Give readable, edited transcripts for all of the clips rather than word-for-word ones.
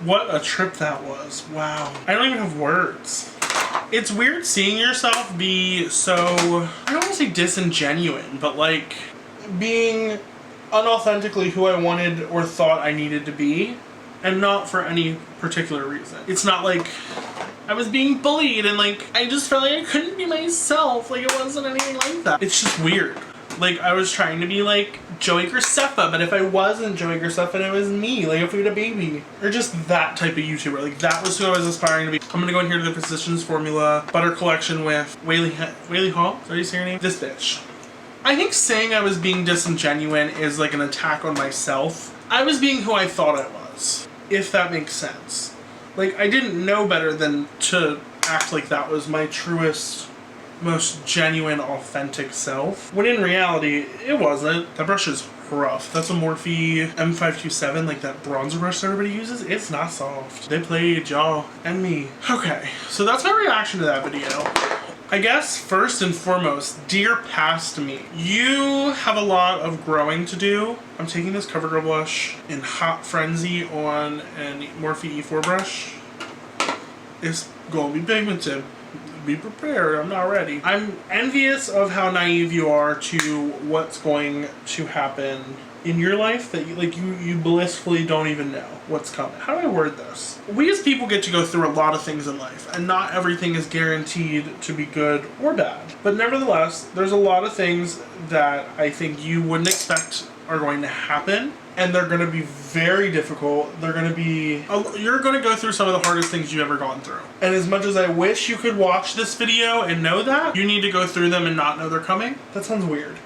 What a trip that was. Wow. I don't even have words. It's weird seeing yourself be so, I don't want to say disingenuous, but like being unauthentically who I wanted or thought I needed to be, and not for any particular reason. It's not like I was being bullied and like I just felt like I couldn't be myself. Like it wasn't anything like that. It's just weird. Like I was trying to be like Joey Graceffa, but if I wasn't Joey Graceffa and it was me, like if we had a baby. Or just that type of YouTuber. Like that was who I was aspiring to be. I'm gonna go in here to the Positions Formula Butter Collection with Whaley Hall. Is that how you say her name? This bitch. I think saying I was being disingenuous is like an attack on myself. I was being who I thought I was, if that makes sense. Like I didn't know better than to act like that was my truest, most genuine, authentic self. When in reality, it wasn't. That brush is rough. That's a Morphe M527, like that bronzer brush everybody uses. It's not soft. They played y'all and me. Okay, so that's my reaction to that video. I guess first and foremost, dear past me, you have a lot of growing to do. I'm taking this CoverGirl blush in Hot Frenzy on a Morphe E4 brush. It's gonna be pigmented. Be prepared, I'm not ready. I'm envious of how naive you are to what's going to happen in your life, that you blissfully don't even know what's coming. How do I word this? We as people get to go through a lot of things in life, and not everything is guaranteed to be good or bad. But nevertheless, there's a lot of things that I think you wouldn't expect are going to happen, and they're going to be very difficult. They're going to be, you're going to go through some of the hardest things you've ever gone through. And as much as I wish you could watch this video and know that, you need to go through them and not know they're coming. That sounds weird.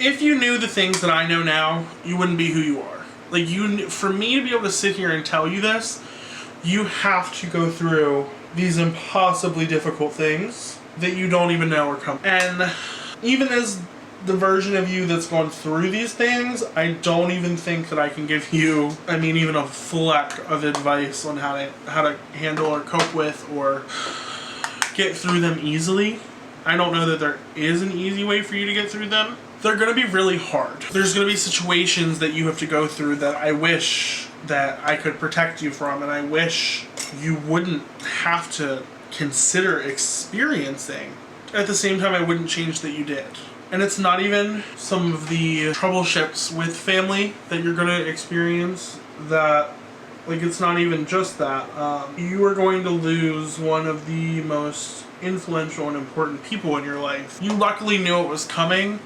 If you knew the things that I know now, you wouldn't be who you are. Like for me to be able to sit here and tell you this, you have to go through these impossibly difficult things that you don't even know are coming. And even as the version of you that's gone through these things, I don't even think that I can give you, even a fleck of advice on how to handle or cope with or get through them easily. I don't know that there is an easy way for you to get through them. They're going to be really hard. There's going to be situations that you have to go through that I wish that I could protect you from, and I wish you wouldn't have to consider experiencing. At the same time, I wouldn't change that you did. And it's not even some of the troubleships with family that you're going to experience that, like, it's not even just that. You are going to lose one of the most influential and important people in your life. You luckily knew it was coming,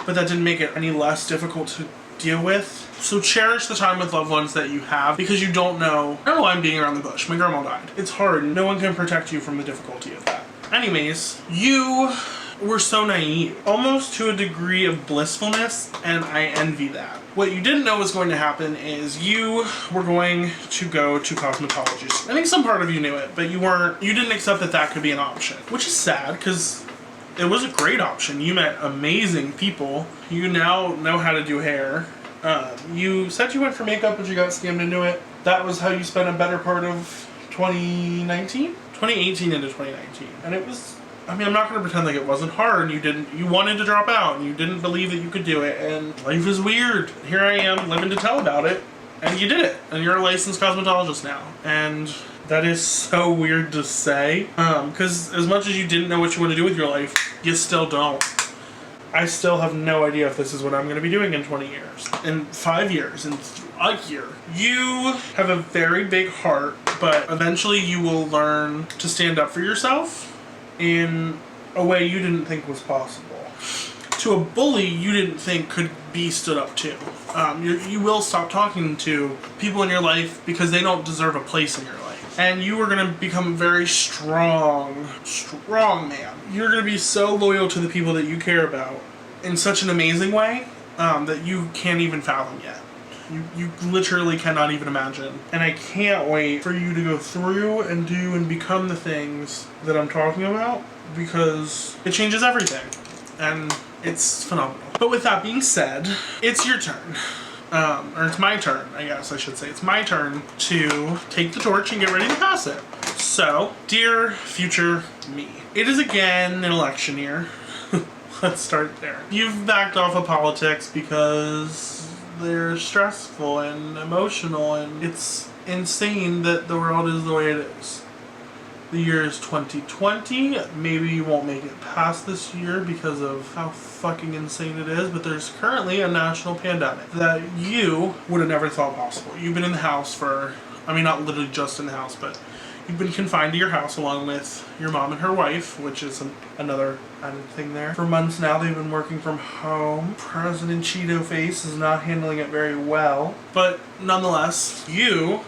but that didn't make it any less difficult to deal with. So cherish the time with loved ones that you have, because you don't know. I don't know why I'm being around the bush. My grandma died. It's hard. No one can protect you from the difficulty of that. Anyways, you were so naive, almost to a degree of blissfulness, and I envy that. What you didn't know was going to happen is you were going to go to cosmetology. I think some part of you knew it, but you didn't accept that that could be an option, which is sad because it was a great option. You met amazing people. You now know how to do hair. You said you went for makeup, but you got scammed into it. That was how you spent a better part of 2019? 2018 into 2019. And it was, I'm not going to pretend like it wasn't hard. You wanted to drop out, and you didn't believe that you could do it, and life is weird. Here I am living to tell about it, and you did it, and you're a licensed cosmetologist now. And that is so weird to say, because as much as you didn't know what you want to do with your life, you still don't. I still have no idea if this is what I'm going to be doing in 20 years, in 5 years, in a year. You have a very big heart, but eventually you will learn to stand up for yourself in a way you didn't think was possible. To a bully you didn't think could be stood up to. You will stop talking to people in your life because they don't deserve a place in your life. And you are going to become a very strong man. You're going to be so loyal to the people that you care about in such an amazing way that you can't even fathom yet. You literally cannot even imagine. And I can't wait for you to go through and do and become the things that I'm talking about, because it changes everything. And it's phenomenal. But with that being said, it's your turn. Or it's my turn, I guess I should say. It's my turn to take the torch and get ready to pass it. So, dear future me, it is again an election year. Let's start there. You've backed off of politics because they're stressful and emotional, and it's insane that the world is the way it is. The year is 2020. Maybe you won't make it past this year because of how fucking insane it is, but there's currently a national pandemic that you would have never thought possible. You've been in the house for, I mean, not literally just in the house, but you've been confined to your house along with your mom and her wife, which is another added thing there. For months now, they've been working from home. President Cheeto Face is not handling it very well, but nonetheless, you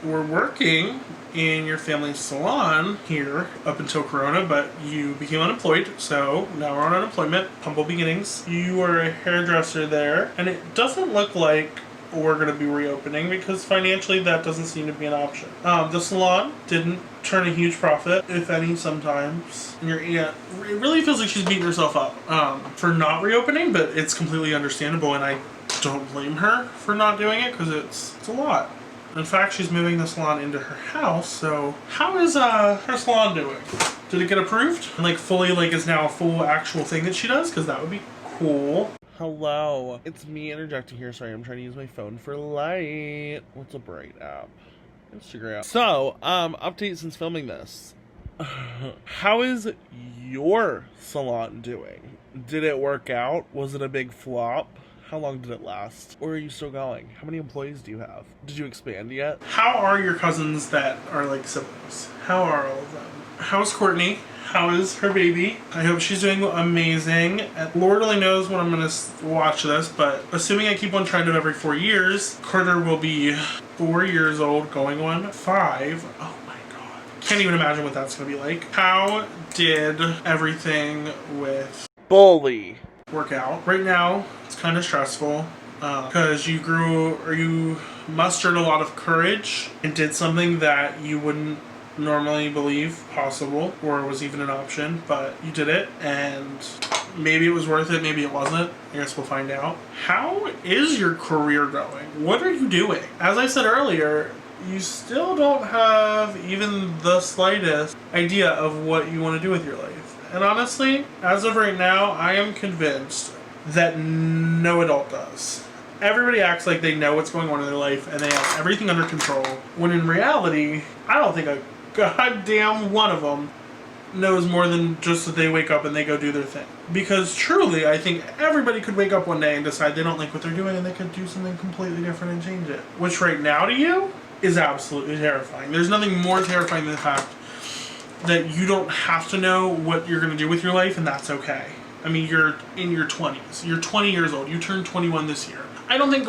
were working in your family's salon here up until Corona, but you became unemployed, so now we're on unemployment. Humble beginnings. You were a hairdresser there, and it doesn't look like we're going to be reopening because financially that doesn't seem to be an option. The salon didn't turn a huge profit, if any, sometimes. And your aunt, it really feels like she's beating herself up for not reopening, but it's completely understandable, and I don't blame her for not doing it because it's a lot. In fact, she's moving the salon into her house, so how is her salon doing? Did it get approved? And like fully like is now a full actual thing that she does? Because that would be cool. Hello. It's me interjecting here. Sorry, I'm trying to use my phone for light. What's a bright app? Instagram. So, update since filming this. How is your salon doing? Did it work out? Was it a big flop? How long did it last? Or are you still going? How many employees do you have? Did you expand yet? How are your cousins that are like siblings? How are all of them? How's Courtney? How is her baby? I hope she's doing amazing. And Lord only knows when I'm gonna watch this, but assuming I keep on trying to every 4 years, Carter will be 4 years old, going on 5. Oh my God. Can't even imagine what that's gonna be like. How did everything with Bully work out? Right now, it's kind of stressful because you mustered a lot of courage and did something that you wouldn't normally believe possible or was even an option, but you did it, and maybe it was worth it, maybe it wasn't. I guess we'll find out. How is your career going? What are you doing? As I said earlier, you still don't have even the slightest idea of what you want to do with your life. And honestly, as of right now, I am convinced that no adult does. Everybody acts like they know what's going on in their life and they have everything under control, when in reality, I don't think a goddamn one of them knows more than just that they wake up and they go do their thing. Because truly, I think everybody could wake up one day and decide they don't like what they're doing and they could do something completely different and change it. Which right now to you is absolutely terrifying. There's nothing more terrifying than the fact that you don't have to know what you're going to do with your life, and that's okay. I mean, you're in your 20s. You're 20 years old. You turned 21 this year. I don't think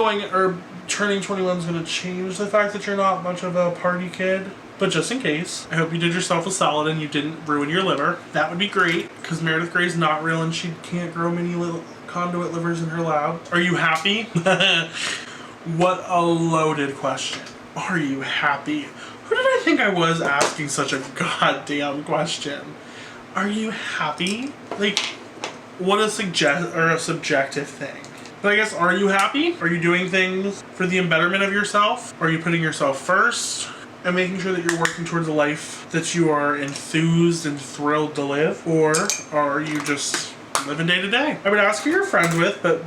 turning 21 is going to change the fact that you're not much of a party kid. But just in case, I hope you did yourself a solid and you didn't ruin your liver. That would be great, because Meredith Gray's not real and she can't grow many little conduit livers in her lab. Are you happy? What a loaded question. Are you happy? Who did I think I was asking such a goddamn question? Are you happy? Like, what a subjective thing. But I guess, are you happy? Are you doing things for the betterment of yourself? Are you putting yourself first and making sure that you're working towards a life that you are enthused and thrilled to live? Or are you just living day to day? I would ask who you're friends with, but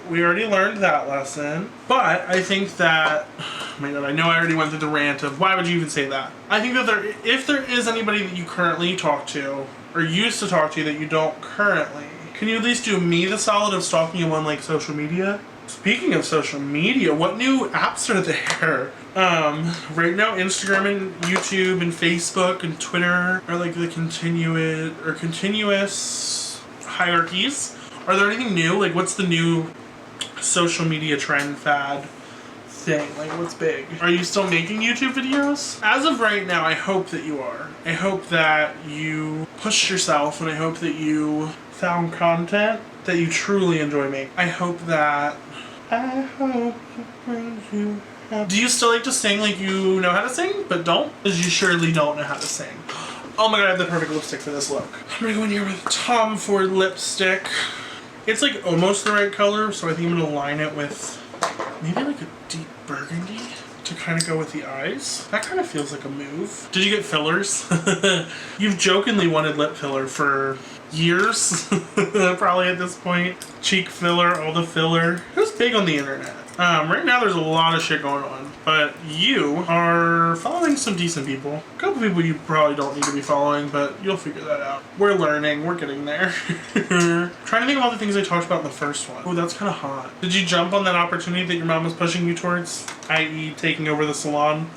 we already learned that lesson. But I think that, oh my God, I know I already went through the rant of why would you even say that? I think that if there is anybody that you currently talk to or used to talk to that you don't currently, can you at least do me the solid of stalking you on like social media? Speaking of social media, what new apps are there? Right now, Instagram and YouTube and Facebook and Twitter are like the continuous hierarchies. Are there anything new? Like, what's the new social media trend fad thing? Like, what's big? Are you still making YouTube videos? As of right now, I hope that you are. I hope that you pushed yourself, and I hope that you found content that you truly enjoy making. I hope it brings you happy. Do you still like to sing like you know how to sing, but don't? Because you surely don't know how to sing. Oh my God, I have the perfect lipstick for this look. I'm gonna go in here with Tom Ford lipstick. It's like almost the right color, so I think I'm gonna line it with maybe like a deep burgundy to kind of go with the eyes. That kind of feels like a move. Did you get fillers? You've jokingly wanted lip filler for years, probably at this point. Cheek filler, all the filler. Who's big on the internet? Right now there's a lot of shit going on, but you are following some decent people. A couple people you probably don't need to be following, but you'll figure that out. We're learning, we're getting there. Trying to think of all the things I talked about in the first one. Oh, that's kind of hot. Did you jump on that opportunity that your mom was pushing you towards, i.e. taking over the salon?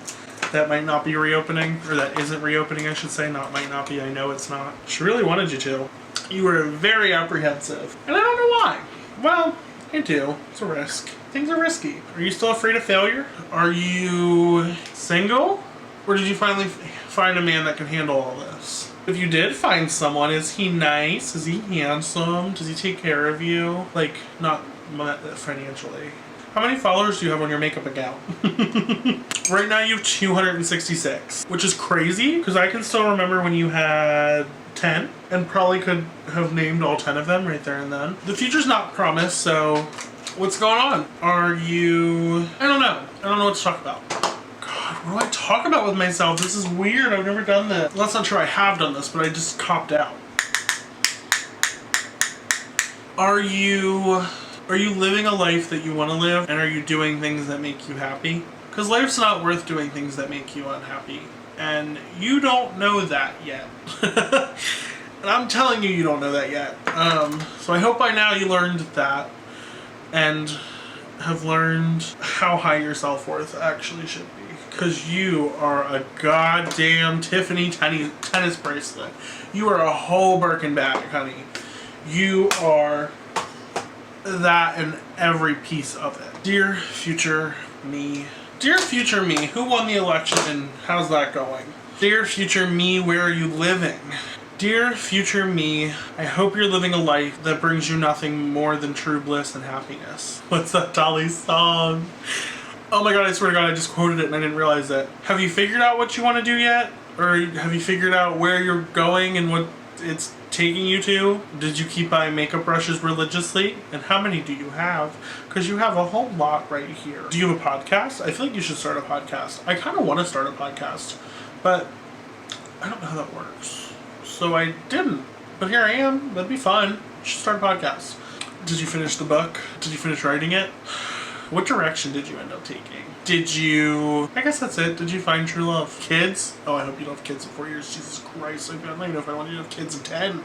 That might not be reopening, or that isn't reopening, I should say. Not might not be, I know it's not. She really wanted you to. You were very apprehensive, and I don't know why. Well, I do. It's a risk. Things are risky. Are you still afraid of failure? Are you single? Or did you finally find a man that can handle all this? If you did find someone, is he nice? Is he handsome? Does he take care of you? Like, not financially. How many followers do you have on your makeup account? Right now you have 266, which is crazy because I can still remember when you had 10 and probably could have named all 10 of them right there and then. The future's not promised, so what's going on? Are you... I don't know. I don't know what to talk about. God, what do I talk about with myself? This is weird. I've never done this. Well, that's not true. I have done this, but I just copped out. Are you living a life that you want to live, and are you doing things that make you happy? Because life's not worth doing things that make you unhappy. And you don't know that yet. And I'm telling you, you don't know that yet. So I hope by now you learned that. And have learned how high your self-worth actually should be. Because you are a goddamn Tiffany tennis bracelet. You are a whole Birkin bag, honey. You are that in every piece of it. Dear future me. Dear future me, who won the election and how's that going? Dear future me, where are you living? Dear future me, I hope you're living a life that brings you nothing more than true bliss and happiness. What's that Dolly song? Oh my god, I swear to god, I just quoted it and I didn't realize it. Have you figured out what you want to do yet? Or have you figured out where you're going and what it's taking you to? Did you keep buying makeup brushes religiously? And how many do you have? Because you have a whole lot right here. Do you have a podcast? I feel like you should start a podcast. I kind of want to start a podcast, but I don't know how that works. So I didn't. But here I am. That'd be fun. You should start a podcast. Did you finish the book? Did you finish writing it? What direction did you end up taking? Did you... I guess that's it. Did you find true love? Kids? Oh, I hope you don't have kids in 4 years. Jesus Christ. I don't even know if I want you to have kids in 10.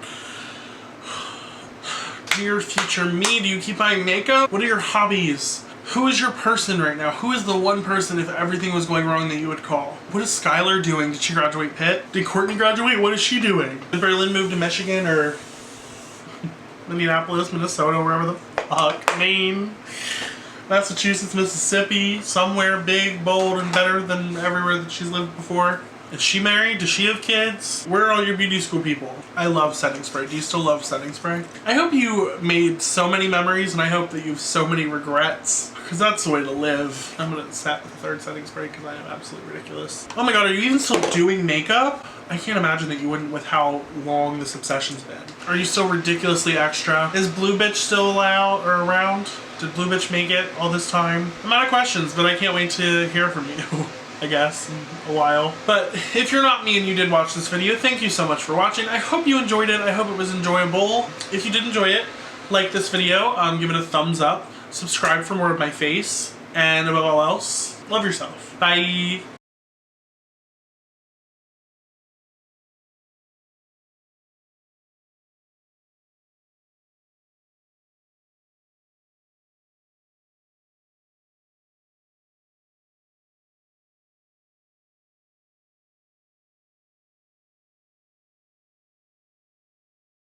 Dear future me, do you keep buying makeup? What are your hobbies? Who is your person right now? Who is the one person, if everything was going wrong, that you would call? What is Skylar doing? Did she graduate Pitt? Did Courtney graduate? What is she doing? Did Berlin move to Michigan or Minneapolis, Minnesota, wherever the fuck? Maine? Massachusetts, Mississippi, somewhere big, bold, and better than everywhere that she's lived before. Is she married? Does she have kids? Where are all your beauty school people? I love setting spray. Do you still love setting spray? I hope you made so many memories, and I hope that you have so many regrets, because that's the way to live. I'm gonna set the third setting spray because I am absolutely ridiculous. Oh my god, are you even still doing makeup? I can't imagine that you wouldn't with how long this obsession's been. Are you still ridiculously extra? Is Blue Bitch still around? Did Blue Bitch make it all this time? I'm out of questions, but I can't wait to hear from you. I guess, in a while. But if you're not me and you did watch this video, thank you so much for watching. I hope you enjoyed it. I hope it was enjoyable. If you did enjoy it, like this video, give it a thumbs up, subscribe for more of my face, and above all else, love yourself. Bye!